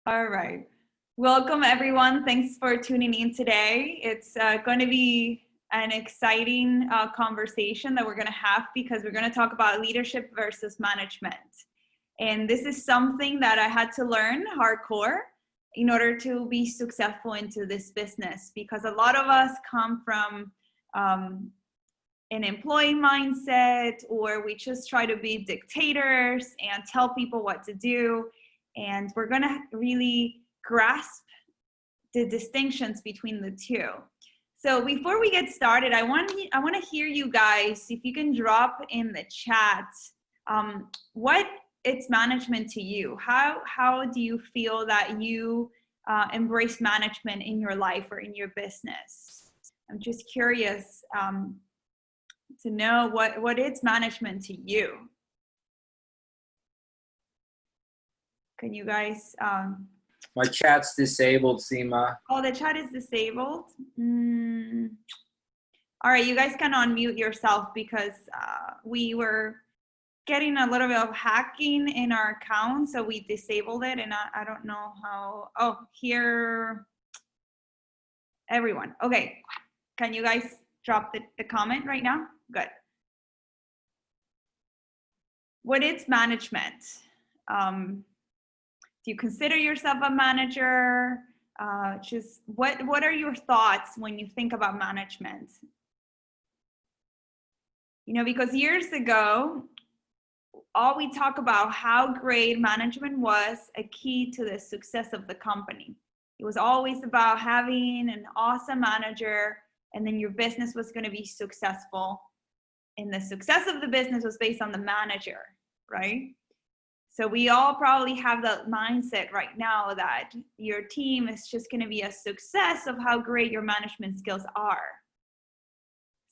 All right. Welcome, everyone. Thanks for tuning in today. It's going to be an exciting conversation that we're going to have because we're going to talk about leadership versus management. And this is something that I had to learn hardcore in order to be successful into this business, because a lot of us come from an employee mindset, or we just try to be dictators and tell people what to do. And we're going to really grasp the distinctions between the two. So before we get started, I want to hear you guys, if you can drop in the chat, what it's management to you. How do you feel that you embrace management in your life or in your business? I'm just curious to know what is management to you. Can you guys? My chat's disabled, Seema. Oh, the chat is disabled. All right, you guys can unmute yourself because we were getting a little bit of hacking in our account, so we disabled it, and I don't know how. Oh, here, everyone. Okay, can you guys drop the comment right now? Good. What is management? Do you consider yourself a manager? Just what are your thoughts when you think about management? You know, because years ago, all we talk about how great management was a key to the success of the company. It was always about having an awesome manager, and then your business was going to be successful. And the success of the business was based on the manager, right? So we all probably have that mindset right now that your team is just going to be a success of how great your management skills are.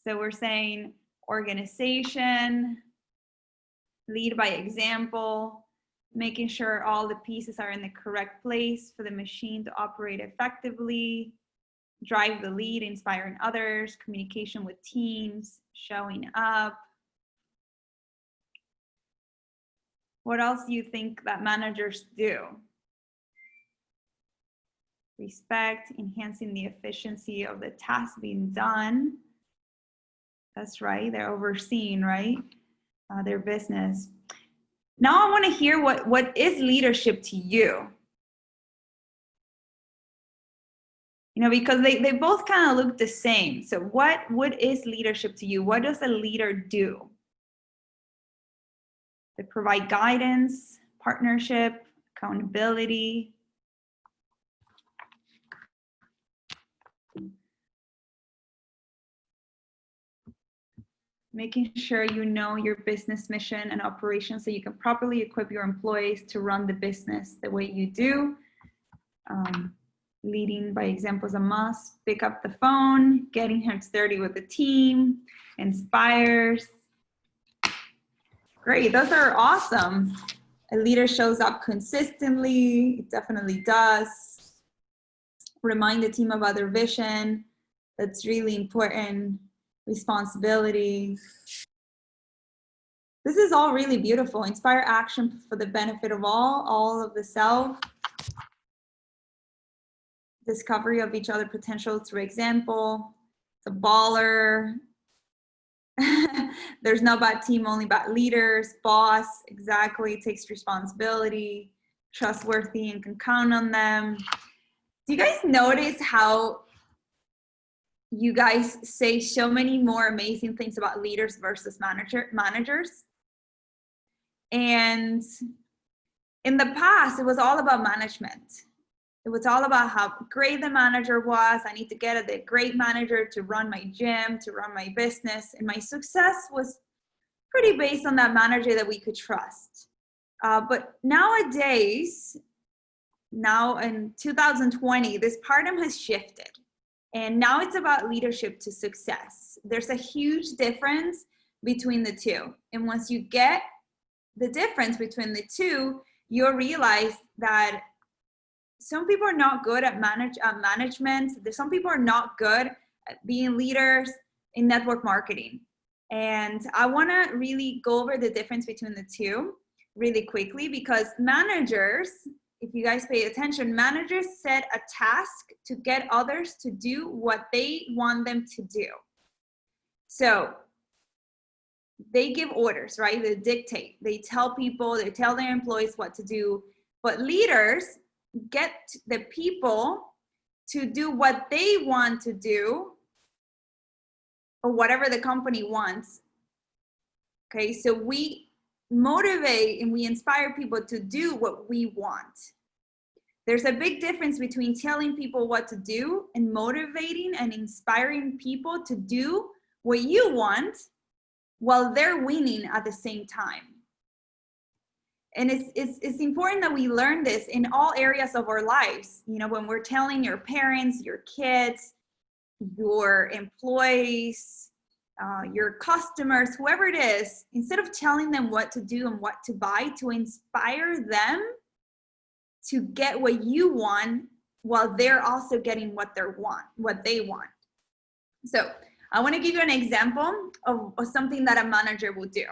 So we're saying organization, lead by example, making sure all the pieces are in the correct place for the machine to operate effectively, drive the lead, inspiring others, communication with teams, showing up. What else do you think that managers do? Respect, enhancing the efficiency of the task being done. That's right, they're overseeing, right? Their business. Now I want to hear what is leadership to you? You know, because they both kind of look the same. So what is leadership to you? What does a leader do? They provide guidance, partnership, accountability. Making sure you know your business mission and operation so you can properly equip your employees to run the business the way you do. Leading by example is a must. Pick up the phone, getting hands dirty with the team, inspires. Great, those are awesome. A leader shows up consistently, it definitely does. Remind the team about their vision, that's really important. Responsibility. This is all really beautiful. Inspire action for the benefit of all of the self. Discovery of each other's potential through example. It's a baller. There's no bad team, only bad leaders. Boss, exactly, takes responsibility. Trustworthy and can count on them. Do you guys notice how you guys say so many more amazing things about leaders versus managers? And in the past, it was all about management. It was all about how great the manager was. I need to get a great manager to run my gym, to run my business. And my success was pretty based on that manager that we could trust. But nowadays, now in 2020, this paradigm has shifted. And now it's about leadership to success. There's a huge difference between the two. And once you get the difference between the two, you'll realize that some people are not good at management. Some people are not good at being leaders in network marketing. And I want to really go over the difference between the two really quickly, because managers if you guys pay attention, managers set a task to get others to do what they want them to do. So they give orders, right? They dictate, they tell people, they tell their employees what to do, but leaders get the people to do what they want to do or whatever the company wants. Okay, so we motivate and we inspire people to do what we want. There's a big difference between telling people what to do and motivating and inspiring people to do what you want while they're winning at the same time. And it's important that we learn this in all areas of our lives. You know, when we're telling your parents, your kids, your employees, your customers, whoever it is, instead of telling them what to do and what to buy, to inspire them to get what you want while they're also getting what they want. So I want to give you an example of something that a manager will do.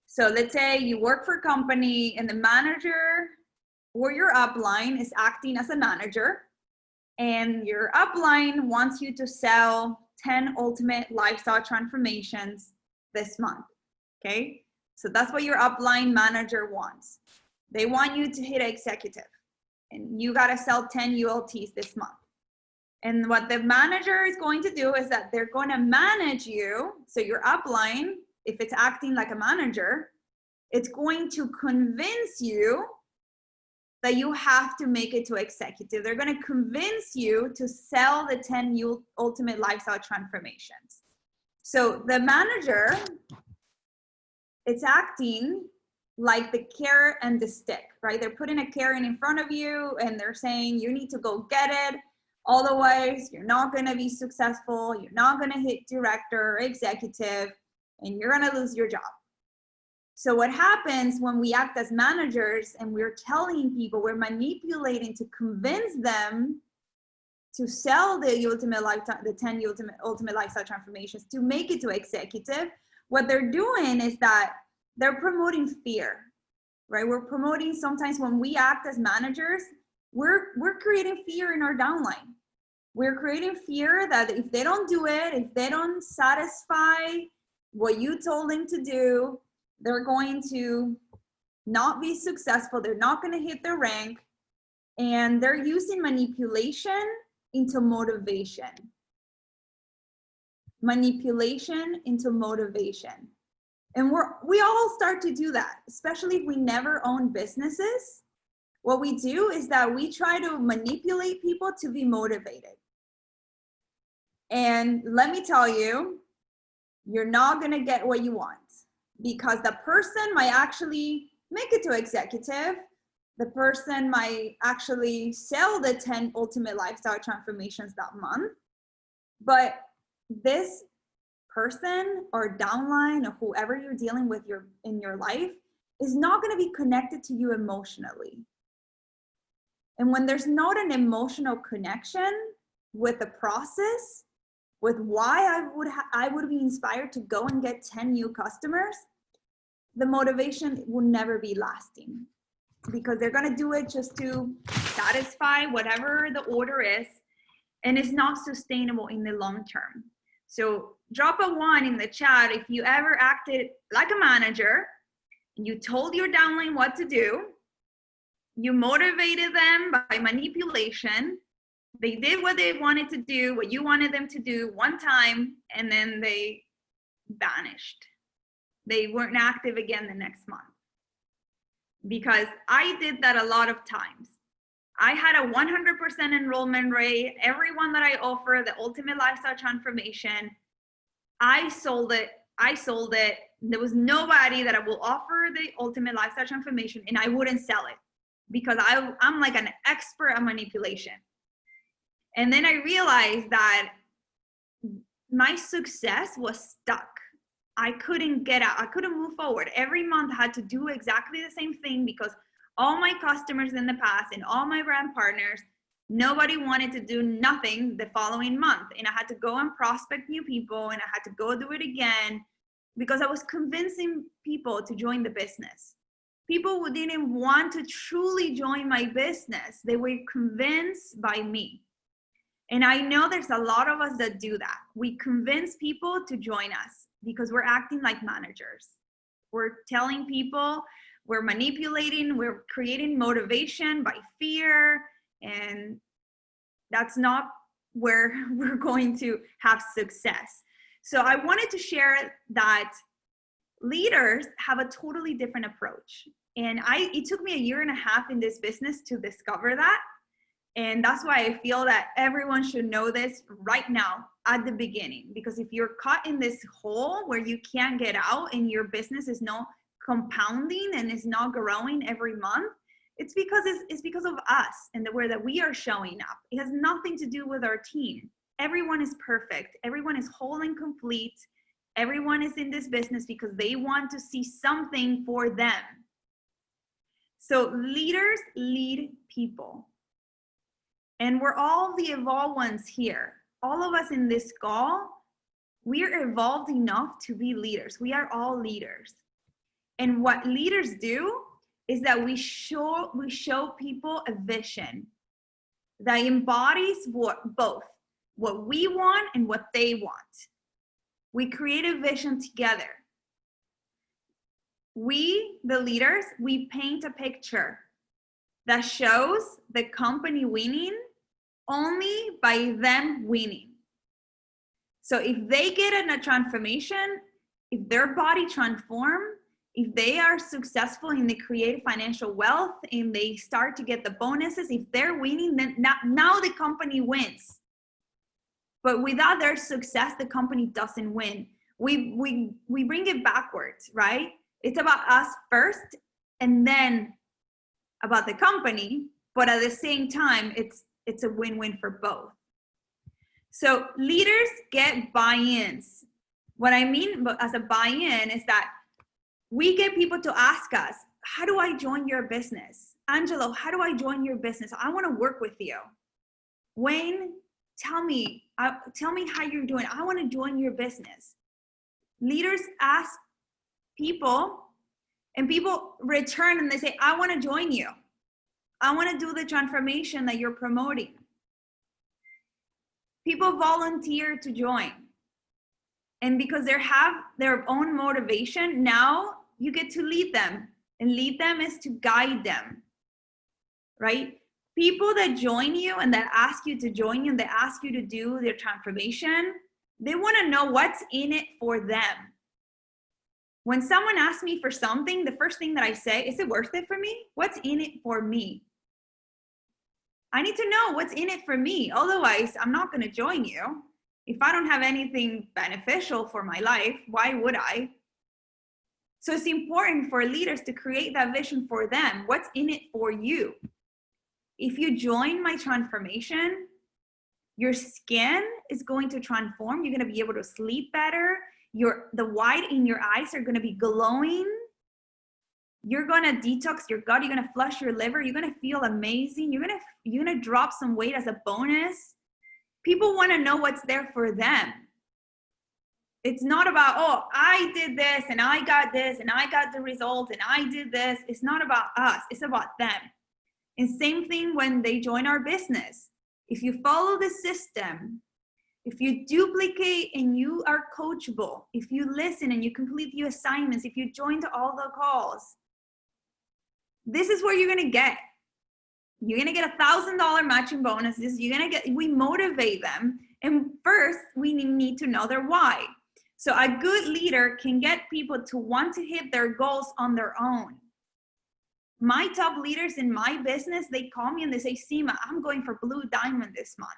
So let's say you work for a company and the manager or your upline is acting as a manager, and your upline wants you to sell 10 ultimate lifestyle transformations this month. Okay, so that's what your upline manager wants. They want you to hit executive, and you got to sell 10 ULTs this month. And what the manager is going to do is that they're going to manage you. So your upline, if it's acting like a manager, it's going to convince you that you have to make it to executive. They're going to convince you to sell the 10 ultimate lifestyle transformations. So the manager, it's acting like the carrot and the stick, right? They're putting a carrot in front of you and they're saying you need to go get it. Otherwise, you're not going to be successful. You're not going to hit director or executive, and you're going to lose your job. So what happens when we act as managers and we're telling people, we're manipulating to convince them to sell the ultimate lifetime, the 10 ultimate lifestyle transformations to make it to executive. What they're doing is that they're promoting fear, right? We're promoting, sometimes when we act as managers, we're creating fear in our downline. We're creating fear that if they don't do it, if they don't satisfy what you told them to do, they're going to not be successful. They're not going to hit their rank. And they're using manipulation into motivation. Manipulation into motivation. And we all start to do that, especially if we never own businesses. What we do is that we try to manipulate people to be motivated. And let me tell you, you're not going to get what you want, because the person might actually make it to executive. The person might actually sell the 10 ultimate lifestyle transformations that month. But this person or downline or whoever you're dealing with in your life is not going to be connected to you emotionally. And when there's not an emotional connection with the process, with why I would be inspired to go and get 10 new customers, the motivation will never be lasting, because they're going to do it just to satisfy whatever the order is, and it's not sustainable in the long term. So drop a 1 in the chat if you ever acted like a manager, you told your downline what to do, you motivated them by manipulation, they did what they wanted to do, what you wanted them to do one time, and then they vanished. They weren't active again the next month. Because I did that a lot of times. I had a 100% enrollment rate. Everyone that I offer, the ultimate lifestyle transformation, I sold it. There was nobody that I will offer the ultimate lifestyle transformation and I wouldn't sell it, because I'm like an expert at manipulation. And then I realized that my success was stuck. I couldn't get out. I couldn't move forward. Every month I had to do exactly the same thing, because all my customers in the past and all my brand partners, nobody wanted to do nothing the following month. And I had to go and prospect new people, and I had to go do it again, because I was convincing people to join the business. People who didn't want to truly join my business. They were convinced by me. And I know there's a lot of us that do that. We convince people to join us because we're acting like managers. We're telling people, we're manipulating, we're creating motivation by fear, and that's not where we're going to have success. So I wanted to share that leaders have a totally different approach. And it took me 1.5 years in this business to discover that. And that's why I feel that everyone should know this right now at the beginning, because if you're caught in this hole where you can't get out and your business is not compounding and is not growing every month, it's because of us and the way that we are showing up. It has nothing to do with our team. Everyone is perfect. Everyone is whole and complete. Everyone is in this business because they want to see something for them. So leaders lead people. And we're all the evolved ones here. All of us in this call, we are evolved enough to be leaders. We are all leaders. And what leaders do is that we show people a vision that embodies both what we want and what they want. We create a vision together. We, the leaders, we paint a picture that shows the company winning only by them winning. So if they get in a transformation, if their body transforms, if they are successful and they create financial wealth and they start to get the bonuses, if they're winning, then now the company wins. But without their success, the company doesn't win. We bring it backwards, right? It's about us first and then about the company, but at the same time, it's a win-win for both. So leaders get buy-ins. What I mean as a buy-in is that we get people to ask us, how do I join your business? Angelo, how do I join your business? I want to work with you. Wayne, tell me how you're doing. I want to join your business. Leaders ask people, and people return and they say, I want to join you. I want to do the transformation that you're promoting. People volunteer to join. And because they have their own motivation, now you get to lead them. And lead them is to guide them, right? People that join you and that ask you to join you and they ask you to do their transformation, they want to know what's in it for them. When someone asks me for something, the first thing that I say, is it worth it for me? What's in it for me? I need to know what's in it for me. Otherwise, I'm not going to join you. If I don't have anything beneficial for my life, why would I? So it's important for leaders to create that vision for them. What's in it for you? If you join my transformation, your skin is going to transform. You're going to be able to sleep better. The white in your eyes are going to be glowing. You're going to detox your gut. You're going to flush your liver. You're going to feel amazing. You're going to drop some weight as a bonus. People want to know what's there for them. It's not about, oh, I did this and I got this and I got the result and I did this. It's not about us. It's about them. And same thing when they join our business. If you follow the system, if you duplicate and you are coachable, if you listen and you complete your assignments, if you join to all the calls, this is what you're going to get. You're going to get $1,000 matching bonuses. We motivate them. And first, we need to know their why. So a good leader can get people to want to hit their goals on their own. My top leaders in my business, they call me and they say, Seema, I'm going for Blue Diamond this month.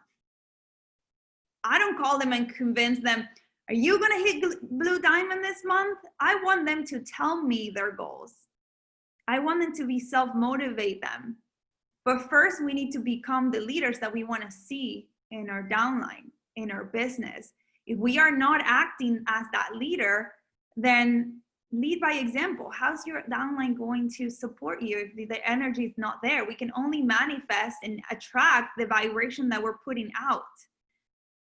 I don't call them and convince them, are you going to hit Blue Diamond this month? I want them to tell me their goals. I want them to be self-motivate them. But first, we need to become the leaders that we want to see in our downline, in our business. If we are not acting as that leader, then lead by example. How's your downline going to support you if the energy is not there? We can only manifest and attract the vibration that we're putting out.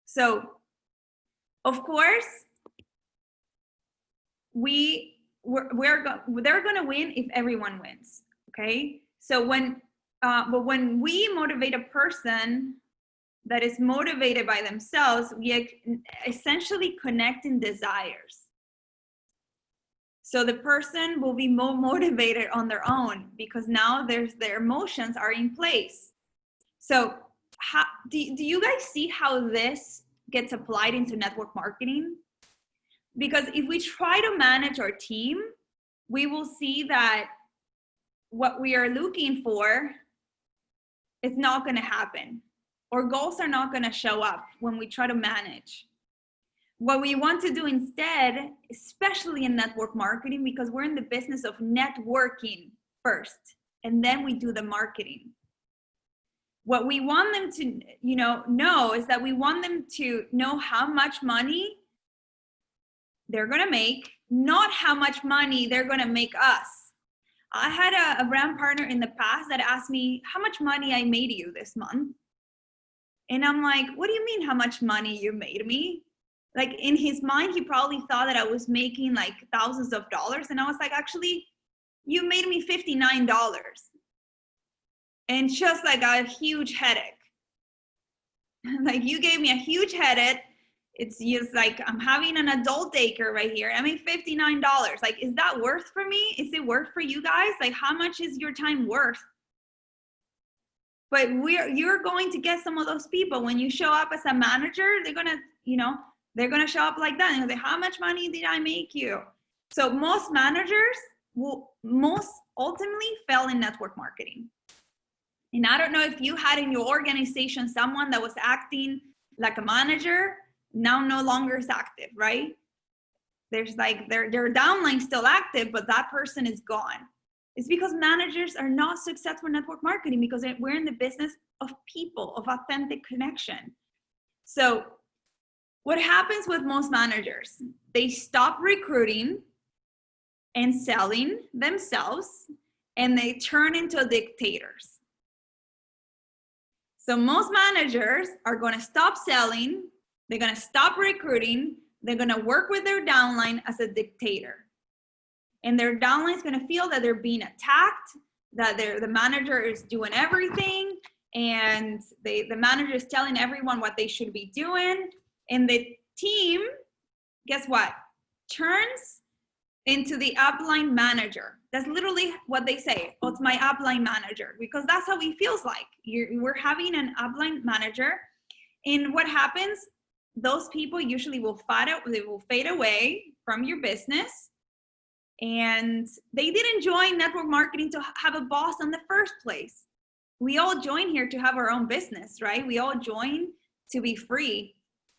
So, of course, we they're going to win if everyone wins. Okay. So but when we motivate a person that is motivated by themselves, we essentially connect in desires. So the person will be more motivated on their own because now their emotions are in place. So do you guys see how this gets applied into network marketing? Because if we try to manage our team, we will see that what we are looking for is not going to happen. Our goals are not going to show up when we try to manage. What we want to do instead, especially in network marketing, because we're in the business of networking first, and then we do the marketing. What we want them to, know is that we want them to know how much money they're going to make, not how much money they're going to make us. I had a brand partner in the past that asked me how much money I made you this month. And I'm like, what do you mean how much money you made me? Like in his mind, he probably thought that I was making like thousands of dollars. And I was like, actually, you made me $59. And just like a huge headache. Like you gave me a huge headache. It's just like I'm having an adult daycare right here. I mean, $59. Like, is that worth for me? Is it worth for you guys? Like, how much is your time worth? But you're going to get some of those people when you show up as a manager. They're gonna show up like that and say, how much money did I make you? So most managers will most ultimately fail in network marketing. And I don't know if you had in your organization someone that was acting like a manager, now no longer is active, right? There's like their downline still active, but that person is gone. It's because managers are not successful in network marketing because we're in the business of people, of authentic connection. So what happens with most managers? They stop recruiting and selling themselves, and they turn into dictators. So most managers are going to stop selling, they're going to stop recruiting, they're going to work with their downline as a dictator. And their downline is going to feel that they're being attacked, that the manager is doing everything, and the manager is telling everyone what they should be doing. And the team, guess what? Turns into the upline manager. That's literally what they say. Oh, it's my upline manager, because that's how he feels like. We're having an upline manager. And what happens? Those people usually will fade away from your business. And they didn't join network marketing to have a boss in the first place. We all join here to have our own business, right? We all join to be free,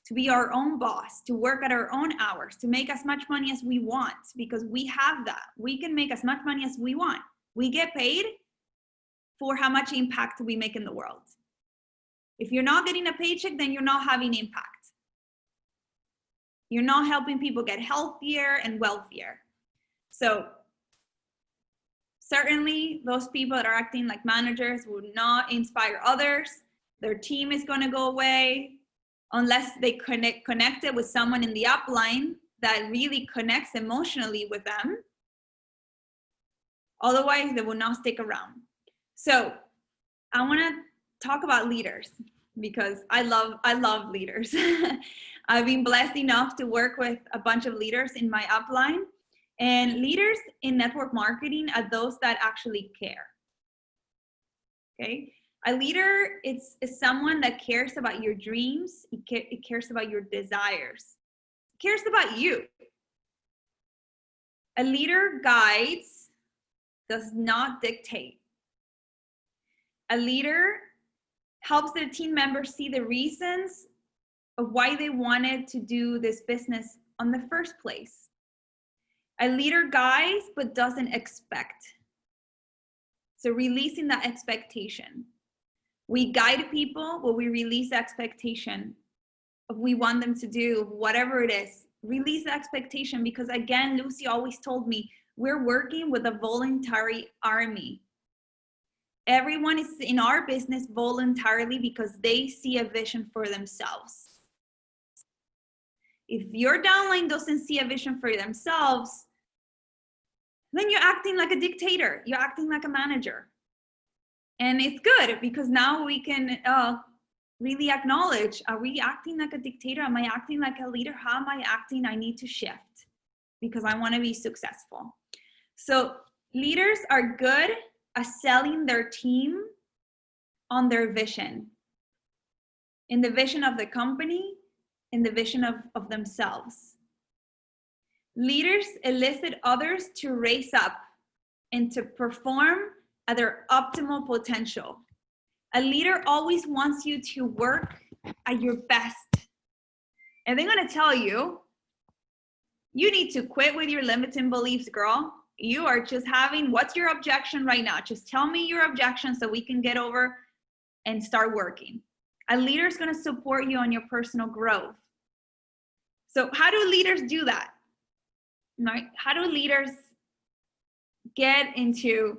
to be our own boss, to work at our own hours, to make as much money as we want, because we have that. We can make as much money as we want. We get paid for how much impact we make in the world. If you're not getting a paycheck, then you're not having impact. You're not helping people get healthier and wealthier. So certainly those people that are acting like managers will not inspire others. Their team is going to go away unless they connected with someone in the upline that really connects emotionally with them. Otherwise, they will not stick around. So I want to talk about leaders because I love leaders. I've been blessed enough to work with a bunch of leaders in my upline. And leaders in network marketing are those that actually care. Okay? A leader is someone that cares about your dreams. It cares about your desires. It cares about you. A leader guides, does not dictate. A leader helps their team members see the reasons of why they wanted to do this business in the first place. A leader guides but doesn't expect. So releasing that expectation. We guide people, but we release the expectation of we want them to do whatever it is. Release the expectation because, again, Lucy always told me, we're working with a voluntary army. Everyone is in our business voluntarily because they see a vision for themselves. If your downline doesn't see a vision for themselves, Then you're acting like a dictator. You're acting like a manager. And it's good because now we can really acknowledge, are we acting like a dictator? Am I acting like a leader? How am I acting? I need to shift because I want to be successful. So leaders are good at selling their team on their vision, in the vision of the company, in the vision of themselves. Leaders elicit others to raise up and to perform at their optimal potential. A leader always wants you to work at your best. And they're going to tell you, you need to quit with your limiting beliefs, girl. You are just having, what's your objection right now? Just tell me your objection so we can get over and start working. A leader is going to support you on your personal growth. So how do leaders do that? Right? How do leaders get into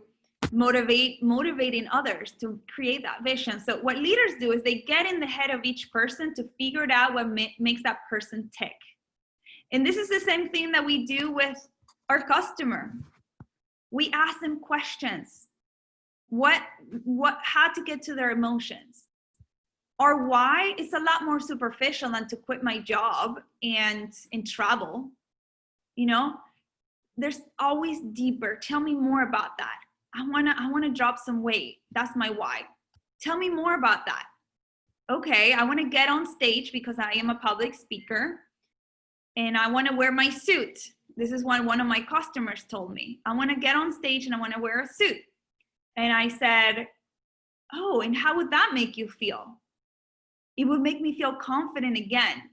motivating others to create that vision? So what leaders do is they get in the head of each person to figure it out what makes that person tick. And this is the same thing that we do with our customer. We ask them questions. How to get to their emotions. Or why is a lot more superficial than to quit my job and travel. You know, there's always deeper. Tell me more about that. I wanna drop some weight. That's my why. Tell me more about that. Okay, I wanna get on stage because I am a public speaker and I wanna wear my suit. This is what one of my customers told me. I wanna get on stage and I wanna wear a suit. And I said, oh, and how would that make you feel? It would make me feel confident again.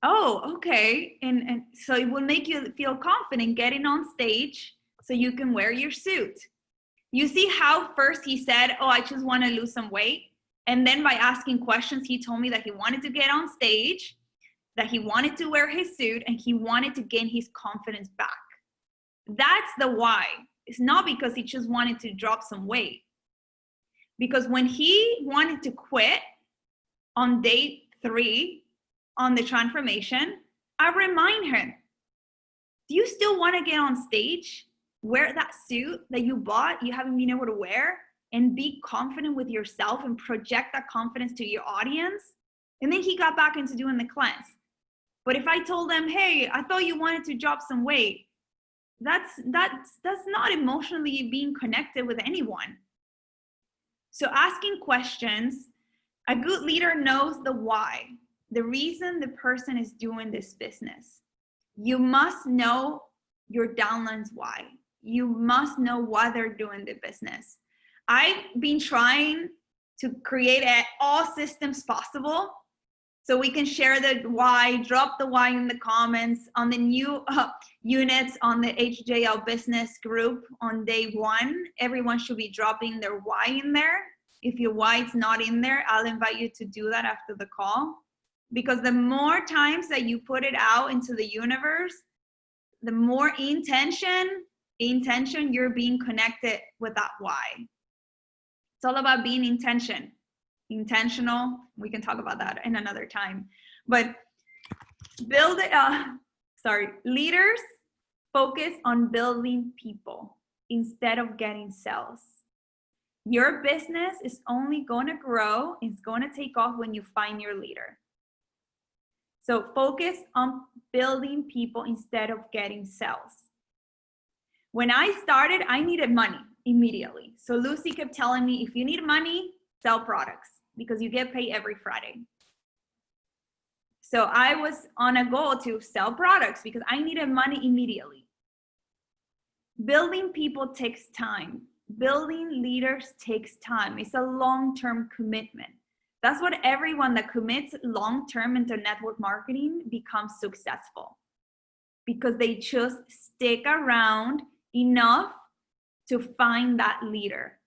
Oh, okay. And so it will make you feel confident getting on stage so you can wear your suit. You see how first he said, oh, I just want to lose some weight. And then by asking questions, he told me that he wanted to get on stage, that he wanted to wear his suit, and he wanted to gain his confidence back. That's the why. It's not because he just wanted to drop some weight. Because when he wanted to quit on day 3 on the transformation, I remind him, do you still want to get on stage, wear that suit that you bought, you haven't been able to wear, and be confident with yourself and project that confidence to your audience? And then he got back into doing the cleanse. But if I told him, hey, I thought you wanted to drop some weight, that's not emotionally being connected with anyone. So asking questions, a good leader knows the why, the reason the person is doing this business. You must know your downline's why. You must know why they're doing the business. I've been trying to create all systems possible so we can share the why, drop the why in the comments on the new units on the HJL business group on day 1. Everyone should be dropping their why in there. If your why is not in there, I'll invite you to do that after the call. Because the more times that you put it out into the universe, the more intention you're being connected with that why. It's all about being intentional. We can talk about that in another time. But leaders focus on building people instead of getting sales. Your business is only going to grow, it's going to take off when you find your leader. So focus on building people instead of getting sales. When I started, I needed money immediately. So Lucy kept telling me, if you need money, sell products because you get paid every Friday. So I was on a goal to sell products because I needed money immediately. Building people takes time. Building leaders takes time. It's a long-term commitment. That's what everyone that commits long-term into network marketing becomes successful, because they just stick around enough to find that leader.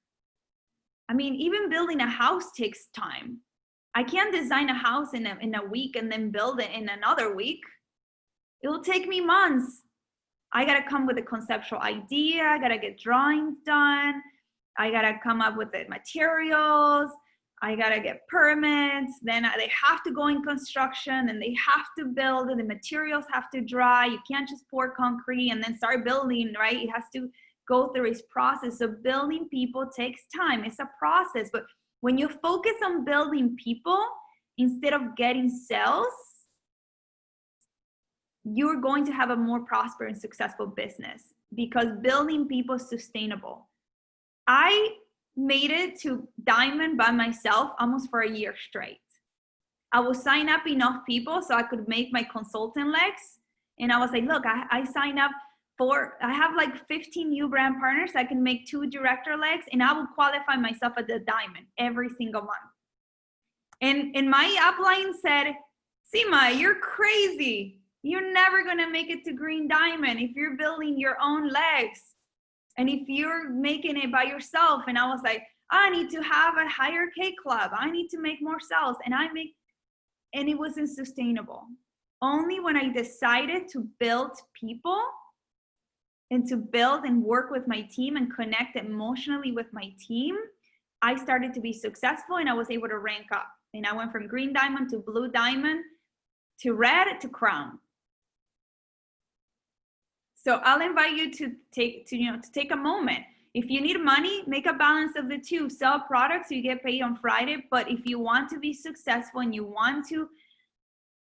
I mean, even building a house takes time. I can't design a house in a week and then build it in another week. It will take me months. I gotta come with a conceptual idea. I gotta get drawings done. I gotta come up with the materials. I gotta get permits, then they have to go in construction and they have to build and the materials have to dry. You can't just pour concrete and then start building, right? It has to go through its process. So building people takes time. It's a process, but when you focus on building people instead of getting sales, you're going to have a more prosperous and successful business because building people is sustainable. I made it to diamond by myself almost for a year straight. I will sign up enough people so I could make my consultant legs. And I was like, look, I sign up I have like 15 new brand partners. I can make 2 director legs and I will qualify myself at the diamond every single month. And my upline said, Seema, you're crazy. You're never gonna make it to green diamond if you're building your own legs. And if you're making it by yourself. And I was like, I need to have a higher K club. I need to make more sales. And it wasn't sustainable. Only when I decided to build people and to build and work with my team and connect emotionally with my team, I started to be successful and I was able to rank up. And I went from green diamond to blue diamond to red to crown. So I'll invite you to take a moment. If you need money, make a balance of the two. Sell products, you get paid on Friday. But if you want to be successful and you want to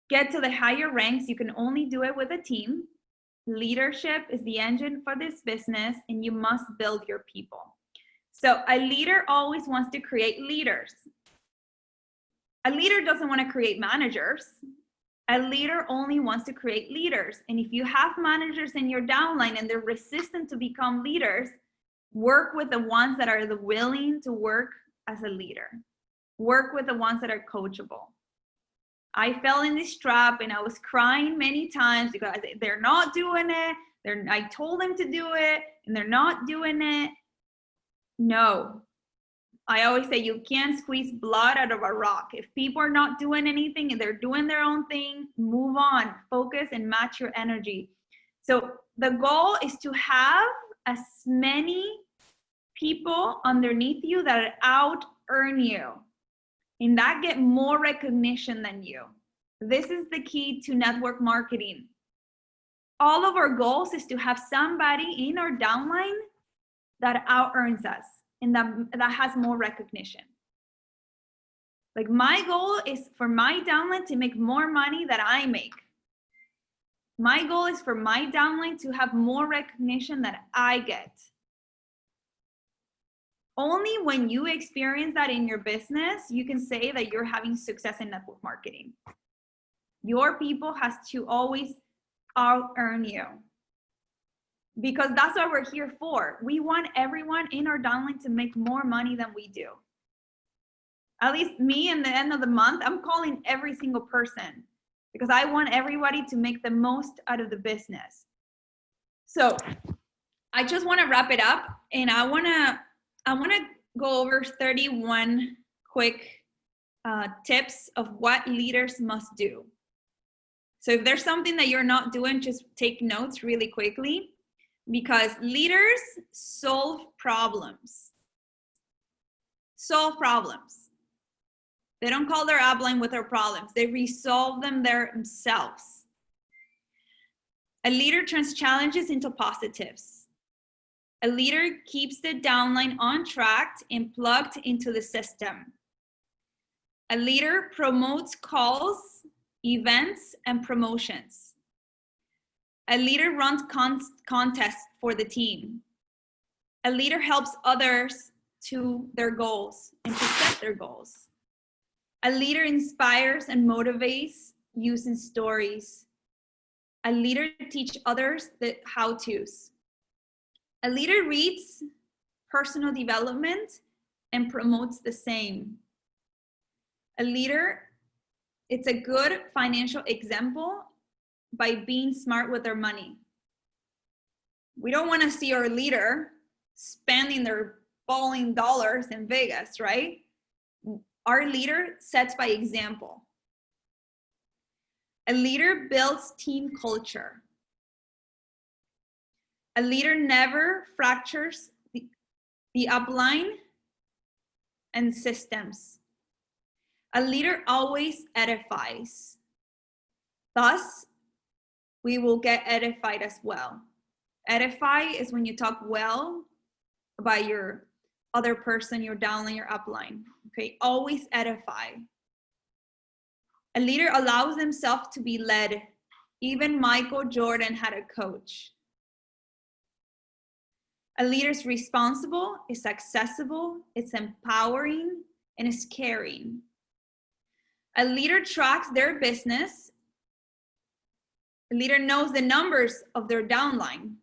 get to the higher ranks, you can only do it with a team. Leadership is the engine for this business, and you must build your people. So a leader always wants to create leaders. A leader doesn't want to create managers. A leader only wants to create leaders. And if you have managers in your downline and they're resistant to become leaders, work with the ones that are willing to work as a leader. Work with the ones that are coachable. I fell in this trap and I was crying many times because they're not doing it. I told them to do it and they're not doing it. No. I always say you can't squeeze blood out of a rock. If people are not doing anything and they're doing their own thing, move on, focus and match your energy. So the goal is to have as many people underneath you that out earn you and that get more recognition than you. This is the key to network marketing. All of our goals is to have somebody in our downline that out earns us and that has more recognition. Like my goal is for my downline to make more money than I make. My goal is for my downline to have more recognition than I get. Only when you experience that in your business, you can say that you're having success in network marketing. Your people has to always out earn you. Because that's what we're here for. We want everyone in our downline to make more money than we do. At least me, in the end of the month, I'm calling every single person because I want everybody to make the most out of the business. So I just want to wrap it up, and I want to go over 31 quick tips of what leaders must do. So if there's something that you're not doing, just take notes really quickly. Because leaders solve problems. Solve problems. They don't call their upline with their problems. They resolve them themselves. A leader turns challenges into positives. A leader keeps the downline on track and plugged into the system. A leader promotes calls, events, and promotions. A leader runs contests for the team. A leader helps others to their goals and to set their goals. A leader inspires and motivates using stories. A leader teaches others the how-tos. A leader reads personal development and promotes the same. A leader, it's a good financial example by being smart with their money. We don't want to see our leader spending their balling dollars in Vegas, right? Our leader sets by example. A leader builds team culture. A leader never fractures the upline and systems. A leader always edifies. Thus, we will get edified as well. Edify is when you talk well about your other person, your downline, your upline. Okay, always edify. A leader allows himself to be led. Even Michael Jordan had a coach. A leader is responsible, is accessible, it's empowering, and is caring. A leader tracks their business. A leader knows the numbers of their downline.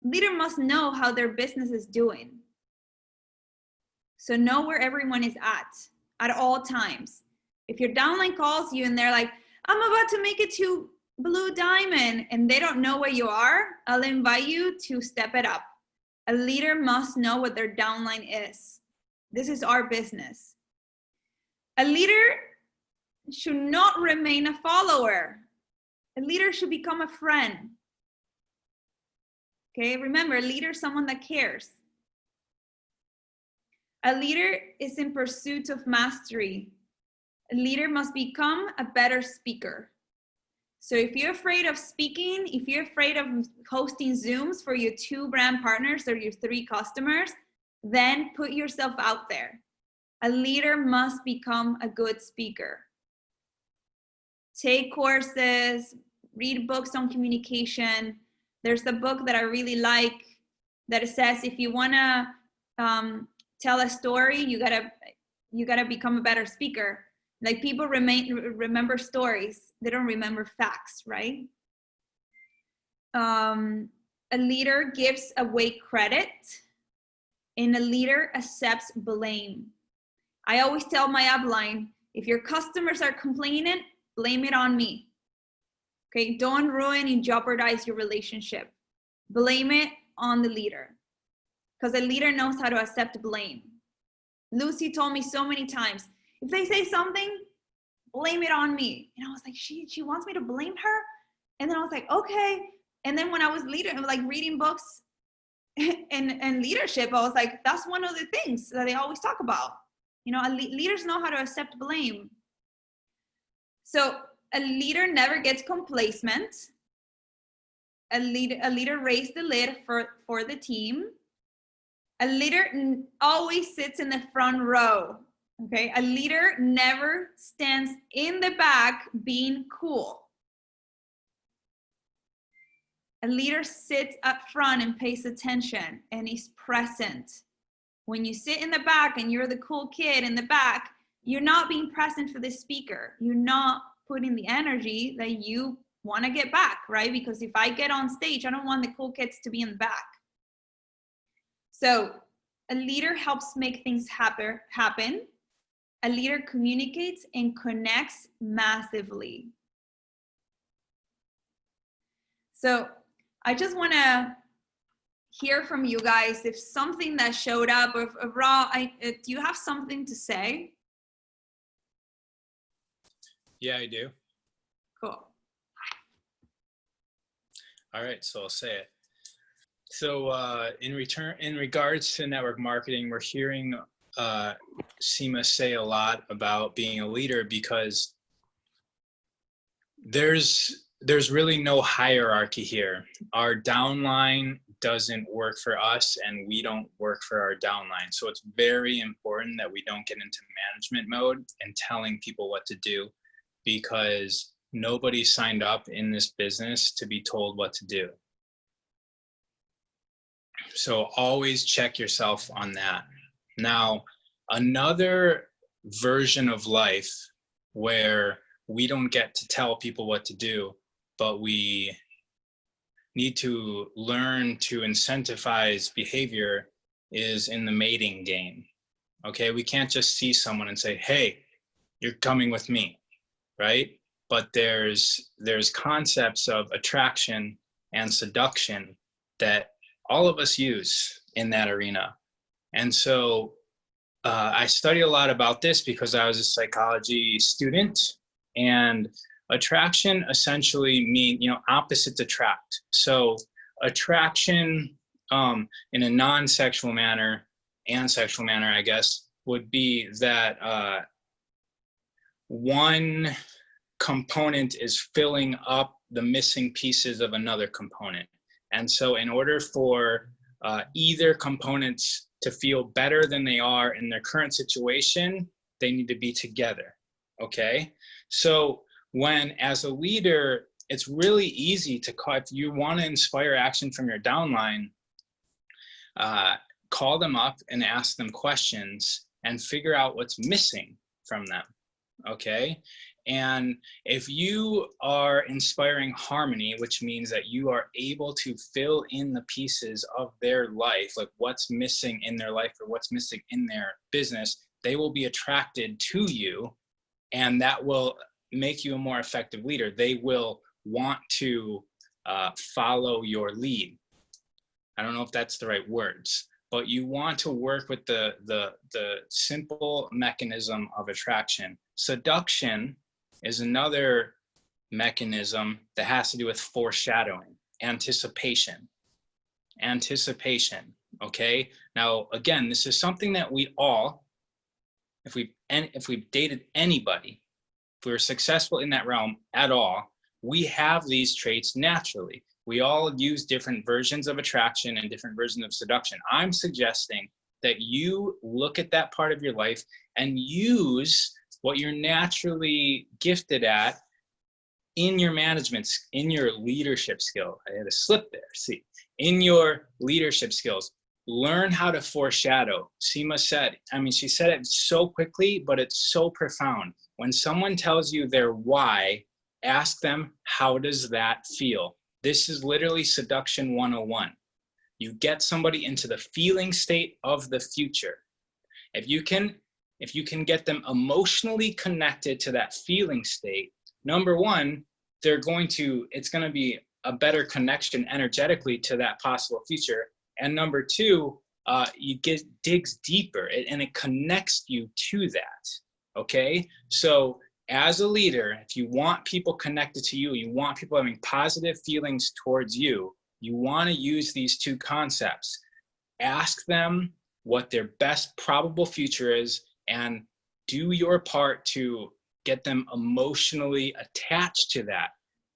A leader must know how their business is doing. So know where everyone is at all times. If your downline calls you and they're like, I'm about to make it to Blue Diamond, and they don't know where you are, I'll invite you to step it up. A leader must know what their downline is. This is our business. A leader should not remain a follower. A leader should become a friend. Okay, remember, a leader is someone that cares. A leader is in pursuit of mastery. A leader must become a better speaker. So if you're afraid of speaking, if you're afraid of hosting Zooms for your 2 brand partners or your 3 customers, then put yourself out there. A leader must become a good speaker. Take courses, read books on communication. There's a book that I really like that says if you want to tell a story, you gotta become a better speaker. Like, people remember stories, they don't remember facts, right? A leader gives away credit, and a leader accepts blame. I always tell my upline, if your customers are complaining, blame it on me. Okay, don't ruin and jeopardize your relationship. Blame it on the leader, because a leader knows how to accept blame. Lucy told me so many times, if they say something, blame it on me. And I was like, she wants me to blame her? And then I was like, okay. And then when I was reading books and leadership, I was like, that's one of the things that they always talk about. You know, leaders know how to accept blame. So a leader never gets complacent. A leader raises the lid for the team. A leader always sits in the front row. Okay, a leader never stands in the back being cool. A leader sits up front and pays attention and is present. When you sit in the back and you're the cool kid in the back, you're not being present for the speaker. You're not putting the energy that you want to get back, right? Because if I get on stage, I don't want the cool kids to be in the back. So a leader helps make things happen. A leader communicates and connects massively. So I just want to hear from you guys if something that showed up, or if Ra, do you have something to say? Yeah, I do. Cool. All right, so I'll say it. So in regards to network marketing, we're hearing Seema say a lot about being a leader, because there's really no hierarchy here. Our downline doesn't work for us, and we don't work for our downline. So it's very important that we don't get into management mode and telling people what to do, because nobody signed up in this business to be told what to do. So always check yourself on that. Now, another version of life where we don't get to tell people what to do, but we need to learn to incentivize behavior, is in the mating game. Okay, we can't just see someone and say, hey, you're coming with me, right? But there's concepts of attraction and seduction that all of us use in that arena. And so I study a lot about this because I was a psychology student, and attraction essentially mean, opposites attract. So attraction in a non-sexual manner and sexual manner, I guess, would be that one component is filling up the missing pieces of another component. And so in order for either components to feel better than they are in their current situation, they need to be together, okay? So when, as a leader, it's really easy to call, if you want to inspire action from your downline, call them up and ask them questions and figure out what's missing from them, okay? And if you are inspiring harmony, which means that you are able to fill in the pieces of their life, like what's missing in their life or what's missing in their business, they will be attracted to you, and that will make you a more effective leader. They will want to follow your lead. I don't know if that's the right words, but you want to work with the simple mechanism of attraction. Seduction is another mechanism that has to do with foreshadowing, anticipation, okay? Now, again, this is something that we all, if we've dated anybody, if we were successful in that realm at all, we have these traits naturally. We all use different versions of attraction and different versions of seduction. I'm suggesting that you look at that part of your life and use what you're naturally gifted at in your management, in your leadership skill. I had a slip there, see. In your leadership skills, learn how to foreshadow. Seema said, I mean, she said it so quickly, but it's so profound. When someone tells you their why, ask them, how does that feel? This is literally seduction 101. You get somebody into the feeling state of the future. If you can get them emotionally connected to that feeling state, number one, it's going to be a better connection energetically to that possible future. And number two, digs deeper and it connects you to that, okay? So as a leader, if you want people connected to you, you want people having positive feelings towards you, you want to use these two concepts. Ask them what their best probable future is and do your part to get them emotionally attached to that,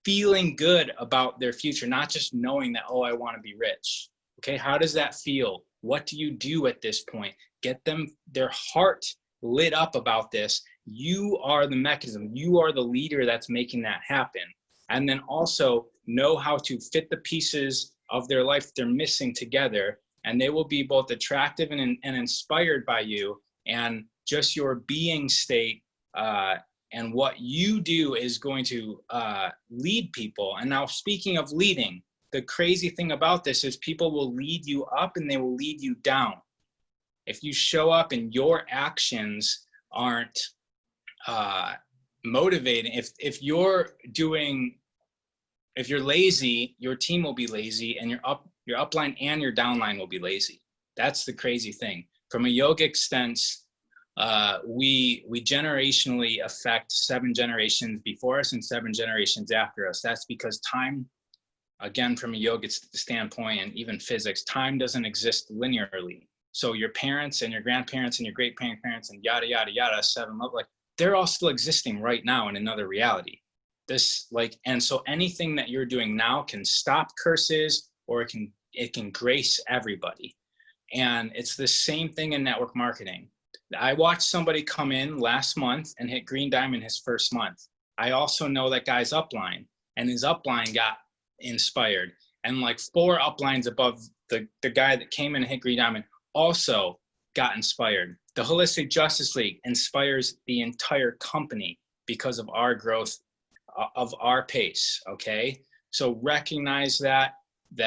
feeling good about their future, not just knowing that, oh, I want to be rich. Okay, how does that feel? What do you do at this point? Get them, their heart lit up about this. You are the mechanism. You are the leader that's making that happen. And then also know how to fit the pieces of their life they're missing together, and they will be both attractive and inspired by you. And just your being state and what you do is going to lead people. And now, speaking of leading, the crazy thing about this is people will lead you up and they will lead you down. If you show up and your actions aren't motivating, if you're lazy, your team will be lazy, and your upline and your downline will be lazy. That's the crazy thing. From a yogic sense, we generationally affect 7 generations before us and 7 generations after us. That's because time, again, from a yogic standpoint and even physics, time doesn't exist linearly. So your parents and your grandparents and your great-grandparents and yada, yada, yada, 7 up, like they're all still existing right now in another reality. And so anything that you're doing now can stop curses, or it can grace everybody. And it's the same thing in network marketing. I watched somebody come in last month and hit green diamond his first month. I also know that guy's upline, and his upline got inspired. And like 4 uplines above the guy that came in and hit green diamond also got inspired. The Holistic Justice League inspires the entire company because of our growth, of our pace, okay? So recognize that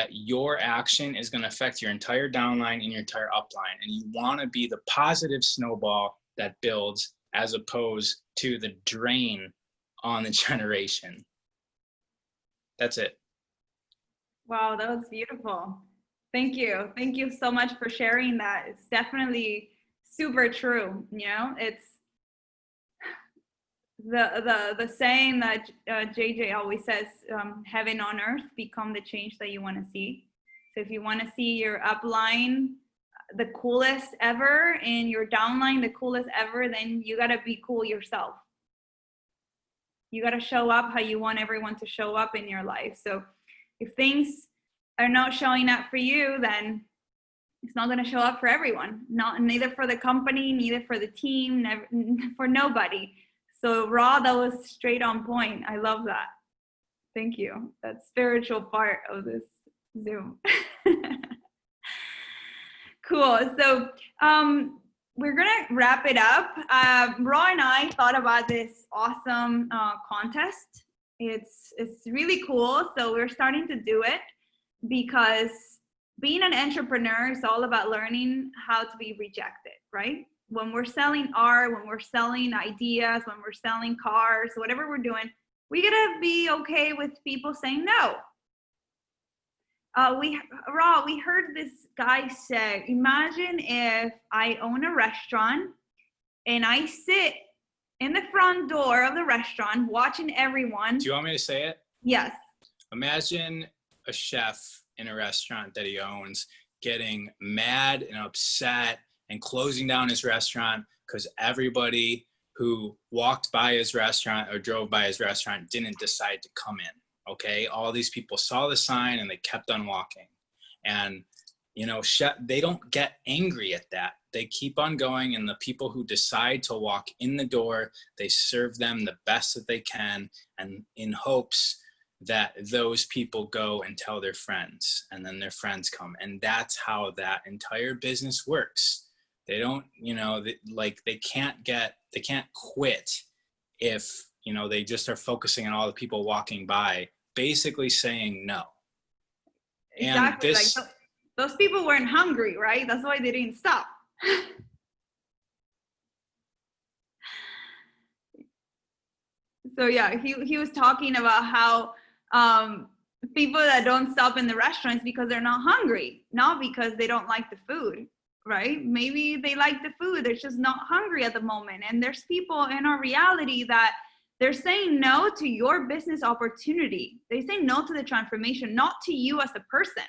your action is going to affect your entire downline and your entire upline, and you want to be the positive snowball that builds as opposed to the drain on the generation. That's it. Wow, that was beautiful. Thank you. Thank you so much for sharing that. It's definitely super true. You know, it's the saying that JJ always says, heaven on earth, become the change that you want to see. So if you want to see your upline the coolest ever and your downline the coolest ever, then you got to be cool yourself. You got to show up how you want everyone to show up in your life. So if things are not showing up for you, then it's not going to show up for everyone. Neither for the company, neither for the team, never, for nobody. So Raw, that was straight on point. I love that. Thank you. That spiritual part of this Zoom. Cool. So we're going to wrap it up. Raw and I thought about this awesome contest. It's really cool. So we're starting to do it because being an entrepreneur is all about learning how to be rejected, right? When we're selling art, when we're selling ideas, when we're selling cars, whatever we're doing, we gotta be okay with people saying no. We heard this guy say, imagine if I own a restaurant and I sit in the front door of the restaurant watching everyone. Do you want me to say it? Yes. Imagine a chef in a restaurant that he owns getting mad and upset and closing down his restaurant because everybody who walked by his restaurant or drove by his restaurant didn't decide to come in. Okay, all these people saw the sign and they kept on walking. And you know, they don't get angry at that. They keep on going, and the people who decide to walk in the door, they serve them the best that they can, and in hopes that those people go and tell their friends, and then their friends come. And that's how that entire business works. They don't, you know, they can't quit if, you know, they just are focusing on all the people walking by, basically saying no. Exactly. And this, like those people weren't hungry, right? That's why they didn't stop. So yeah, he was talking about how people that don't stop in the restaurants because they're not hungry, not because they don't like the food, right? Maybe they like the food, they're just not hungry at the moment. And there's people in our reality that they're saying no to your business opportunity. They say no to the transformation, not to you as a person,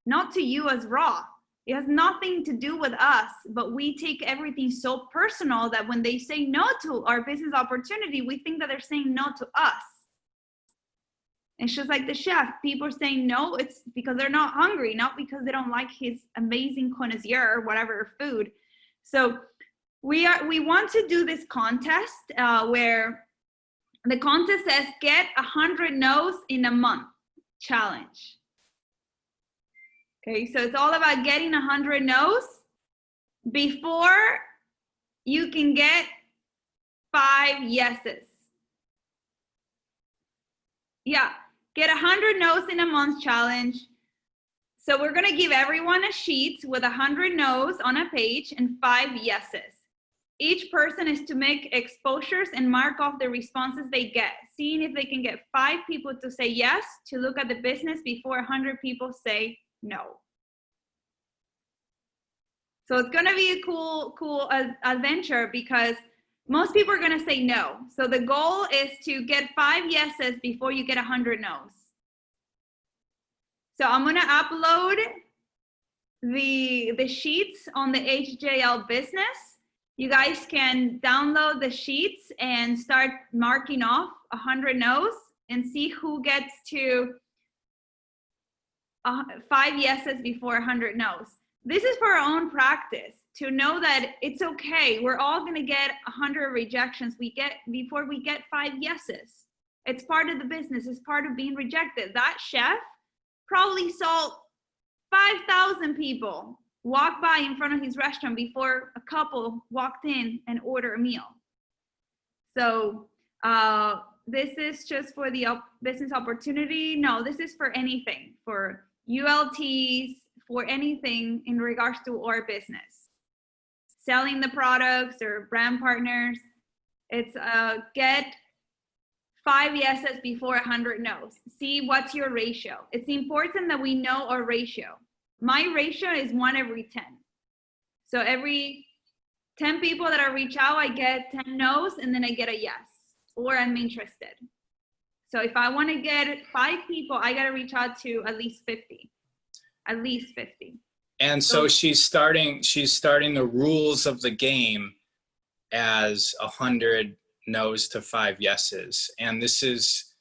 not to you as Raw. It has nothing to do with us, but we take everything so personal that when they say no to our business opportunity, we think that they're saying no to us. It's just like the chef. People are saying no, it's because they're not hungry, not because they don't like his amazing connoisseur, whatever food. So we want to do this contest where the contest says get 100 no's in a month challenge. Okay, so it's all about getting 100 no's before you can get 5 yeses. Yeah, get 100 no's in a month challenge. So we're gonna give everyone a sheet with 100 no's on a page and 5 yeses. Each person is to make exposures and mark off the responses they get, seeing if they can get 5 people to say yes to look at the business before 100 people say no. So it's gonna be a cool adventure because most people are gonna say no. So the goal is to get 5 yeses before you get 100 no's. So I'm gonna upload the sheets on the HJL business. You guys can download the sheets and start marking off 100 no's and see who gets to 5 yeses before 100 no's. This is for our own practice, to know that it's okay. We're all gonna get 100 rejections before we get 5 yeses. It's part of the business, it's part of being rejected. That chef probably saw 5,000 people walk by in front of his restaurant before a couple walked in and ordered a meal. So this is just for the business opportunity. No, this is for anything, for ULTs, for anything in regards to our business. Selling the products or brand partners. It's get 5 yeses before 100 no's. See what's your ratio. It's important that we know our ratio. My ratio is 1 every 10. So every 10 people that I reach out, I get 10 no's and then I get a yes, or I'm interested. So if I want to get 5 people, I got to reach out to at least 50. At least 50. And so she's starting the rules of the game as 100 no's to 5 yeses. And this is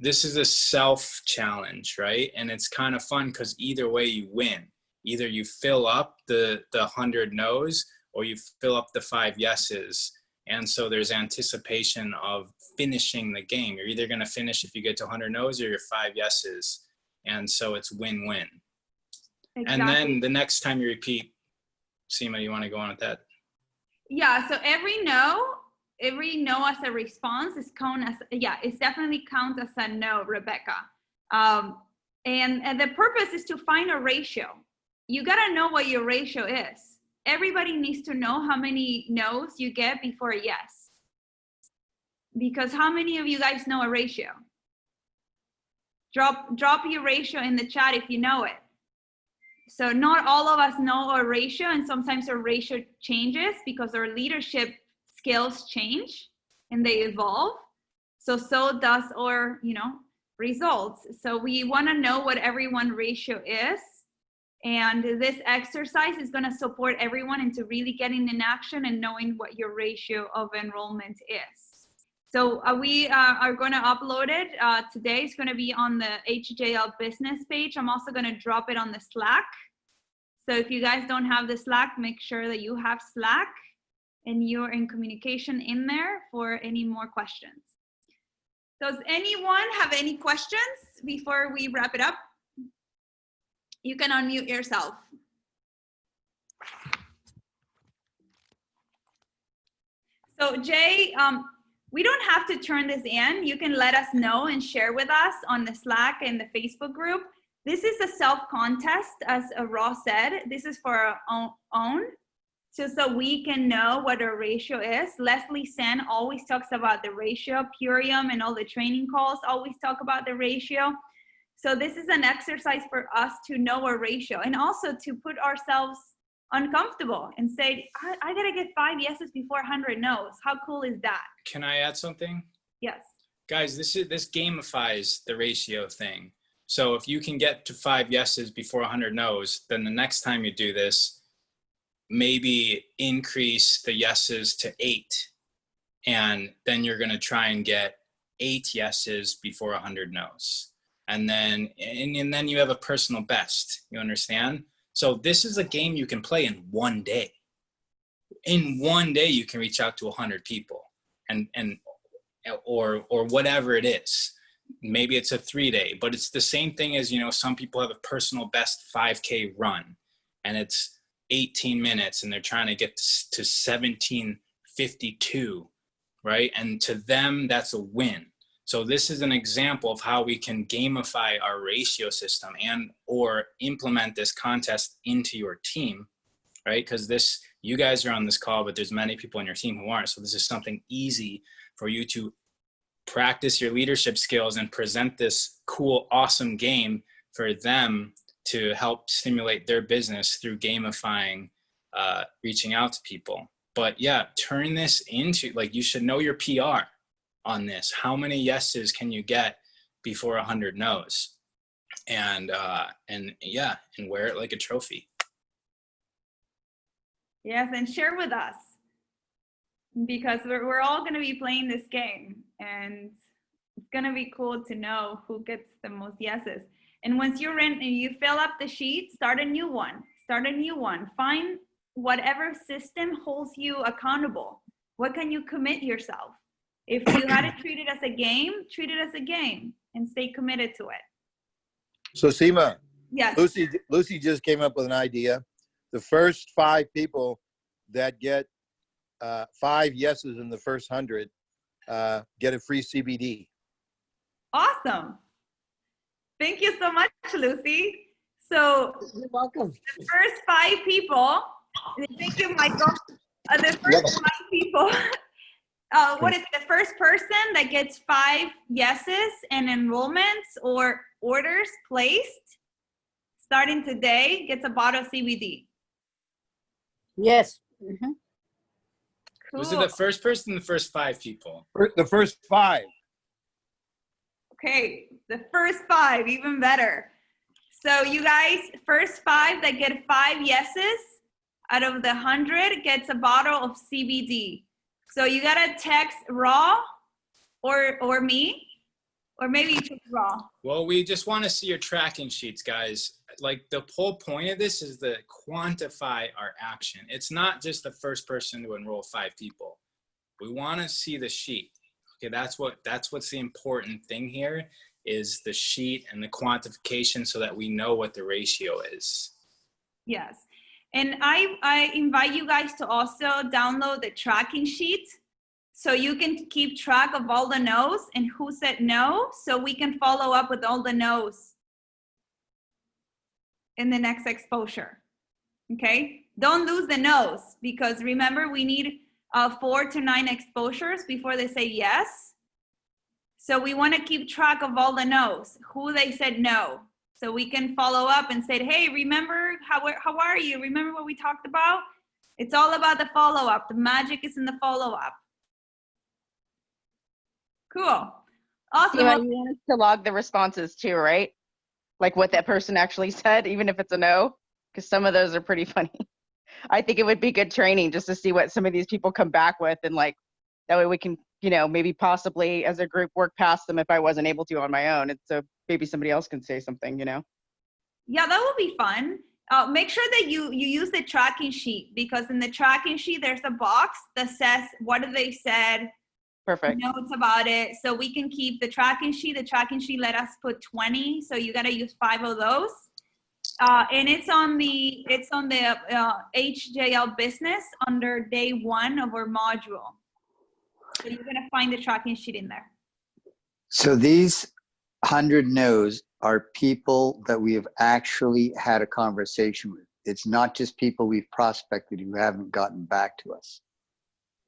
a self challenge, right? And it's kind of fun because either way you win. Either you fill up the 100 no's or you fill up the 5 yeses. And so there's anticipation of finishing the game. You're either going to finish if you get to 100 no's or your 5 yeses. And so it's win-win. Exactly. And then the next time you repeat, Seema, you want to go on with that? Yeah, so every no as a response is counted as, it's definitely counts as a no, Rebecca. And the purpose is to find a ratio. You gotta know what your ratio is. Everybody needs to know how many no's you get before a yes. Because how many of you guys know a ratio? Drop your ratio in the chat if you know it. So not all of us know our ratio, and sometimes our ratio changes because our leadership skills change and they evolve. So does our, results. So we want to know what everyone's ratio is. And this exercise is going to support everyone into really getting in action and knowing what your ratio of enrollment is. So we are going to upload it. Today it's going to be on the HJL business page. I'm also going to drop it on the Slack. So if you guys don't have the Slack, make sure that you have Slack and you're in communication in there for any more questions. Does anyone have any questions before we wrap it up? You can unmute yourself. So Jay, we don't have to turn this in. You can let us know and share with us on the Slack and the Facebook group. This is a self-contest, as Ross said. This is for our own, so we can know what our ratio is. Leslie Sen always talks about the ratio. Purium and all the training calls always talk about the ratio. So this is an exercise for us to know our ratio and also to put ourselves uncomfortable and say, I gotta get 5 yeses before 100 no's. How cool is that? Can I add something? Yes. Guys, this gamifies the ratio thing. So if you can get to 5 yeses before 100 no's, then the next time you do this, maybe increase the yeses to 8. And then you're gonna try and get 8 yeses before 100 no's. And then you have a personal best, you understand? So this is a game you can play in one day. In one day, you can reach out to 100 people or whatever it is. Maybe it's a 3-day, but it's the same thing as, some people have a personal best 5K run and it's 18 minutes and they're trying to get to 17:52, right? And to them, that's a win. So this is an example of how we can gamify our ratio system or implement this contest into your team, right? Because you guys are on this call, but there's many people on your team who aren't. So this is something easy for you to practice your leadership skills and present this cool, awesome game for them to help stimulate their business through gamifying, reaching out to people. But yeah, turn this into, you should know your PR on this. How many yeses can you get before 100 no's? And wear it like a trophy. Yes, and share with us, because we're all going to be playing this game, and it's going to be cool to know who gets the most yeses. And once you're in and you fill up the sheet, start a new one. Find whatever system holds you accountable. What can you commit yourself? If you had to treat it as a game, treat it as a game and stay committed to it. So Seema, yes. Lucy just came up with an idea. The first 5 people that get 5 yeses in the first 100 get a free CBD. Awesome. Thank you so much, Lucy. So you're welcome. The first 5 people, thank you, Michael. The first 5 people, what is it? The first person that gets 5 yeses and enrollments or orders placed starting today gets a bottle of CBD. Yes. Mm-hmm. Cool. Was it the first person or the first 5 people? The first 5. Okay, the first 5, even better. So you guys, first 5 that get 5 yeses out of the 100 gets a bottle of CBD. So you gotta text raw or me, or maybe you choose raw. Well, we just want to see your tracking sheets, guys. Like the whole point of this is to quantify our action. It's not just the first person to enroll 5 people. We want to see the sheet. Okay, that's what's the important thing here is the sheet and the quantification so that we know what the ratio is. Yes. And I invite you guys to also download the tracking sheet so you can keep track of all the no's and who said no, so we can follow up with all the no's in the next exposure. Okay? Don't lose the no's, because remember, we need 4 to 9 exposures before they say yes. So we want to keep track of all the no's, who they said no. So we can follow up and say, hey, remember, how are you? Remember what we talked about? It's all about the follow-up. The magic is in the follow-up. Cool. Awesome. You want us to log the responses too, right? Like what that person actually said, even if it's a no, because some of those are pretty funny. I think it would be good training just to see what some of these people come back with, and like that way we can, maybe possibly as a group work past them if I wasn't able to on my own. And so maybe somebody else can say something, Yeah, that would be fun. Make sure that you use the tracking sheet, because in the tracking sheet, there's a box that says, what did they said? Perfect. Notes about it. So we can keep the tracking sheet. The tracking sheet let us put 20. So you got to use 5 of those. And it's on the HJL business under day 1 of our module. So you're going to find the tracking sheet in there. So these 100 no's are people that we have actually had a conversation with. It's not just people we've prospected who haven't gotten back to us.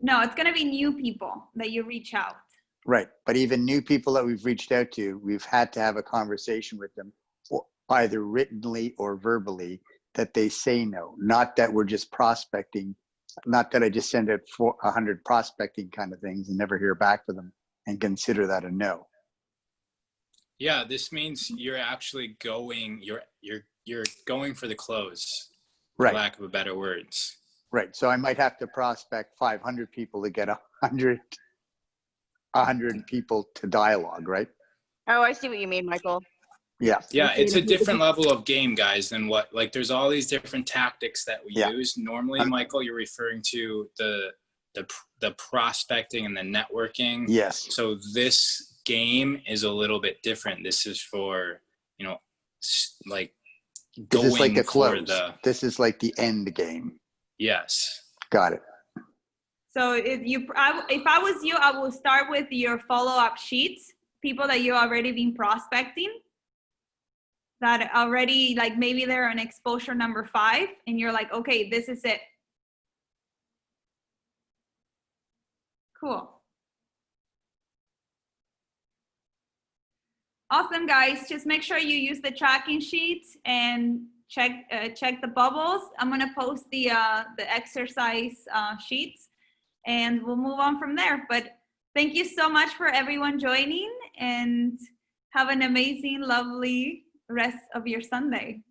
No, it's going to be new people that you reach out. Right. But even new people that we've reached out to, we've had to have a conversation with them, either writtenly or verbally, that they say no. Not that we're just prospecting, not that I just send out 100 prospecting kind of things and never hear back from them and consider that a no. Yeah, this means you're actually going, you're going for the close, for Right. lack of a better words. Right. So I might have to prospect 500 people to get 100 people to dialogue, right? Oh, I see what you mean, Michael. Yeah. Yeah, it's a different level of game, guys, than what, like there's all these different tactics that we use. Normally, Michael, you're referring to the prospecting and the networking. Yes. So this game is a little bit different. This is for, like going This is like a for close. This is like the end game. Yes. Got it. So if I was you, I would start with your follow-up sheets, people that you already been prospecting, that already, like maybe they're on exposure number 5, and you're like, okay, this is it. Cool. Awesome, guys. Just make sure you use the tracking sheets and check the bubbles. I'm gonna post the exercise sheets, and we'll move on from there. But thank you so much for everyone joining, and have an amazing, lovely rest of your Sunday.